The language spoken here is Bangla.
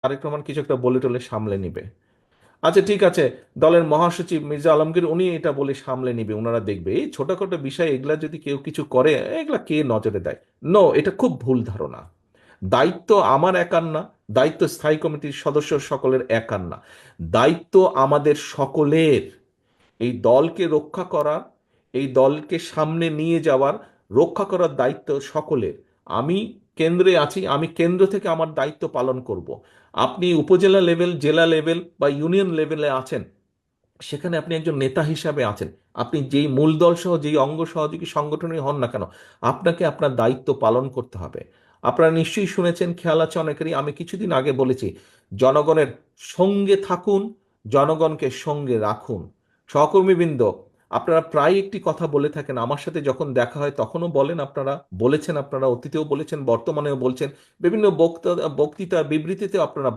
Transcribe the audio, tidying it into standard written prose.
তারেক রহমান কিছু একটা বলে টলে সামলে নিবে। আচ্ছা ঠিক আছে, দলের মহাসচিব মির্জা আলমগীর উনি এটা বলে সামলে নিবে, ওনারা দেখবে। এই ছোটখাটো বিষয় এগুলা যদি কেউ কিছু করে, এগুলা কে নজরে দেয়? নো, এটা খুব ভুল ধারণা। দায়িত্ব আমার একার না, দায়িত্ব স্থায়ী কমিটির সদস্য সকলের একার না, দায়িত্ব আমাদের সকলের। এই দলকে রক্ষা করা, এই দলকে সামনে নিয়ে যাওয়ার, রক্ষা করার দায়িত্ব সকলের। আমি কেন্দ্রে আছি, আমি কেন্দ্র থেকে আমার দায়িত্ব পালন করব। আপনি উপজেলা লেভেল, জেলা লেভেল বা ইউনিয়ন লেভেলে আছেন, সেখানে আপনি একজন নেতা হিসাবে আছেন। আপনি যেই মূল দল সহ যেই অঙ্গ সহযোগী সংগঠনই হন না কেন, আপনাকে আপনার দায়িত্ব পালন করতে হবে। আপনারা নিশ্চয়ই শুনেছেন, খেয়াল আছে অনেকেরই, আমি কিছুদিন আগে বলেছি, জনগণের সঙ্গে থাকুন, জনগণকে সঙ্গে রাখুন। সহকর্মীবৃন্দ, আপনারা প্রায় একটি কথা বলে থাকেন, আমার সাথে যখন দেখা হয় তখনও বলেন, আপনারা বলেছেন, আপনারা অতীতেও বলেছেন, বর্তমানেও বলছেন, বিভিন্ন বক্তৃতা বিবৃতিতেও আপনারা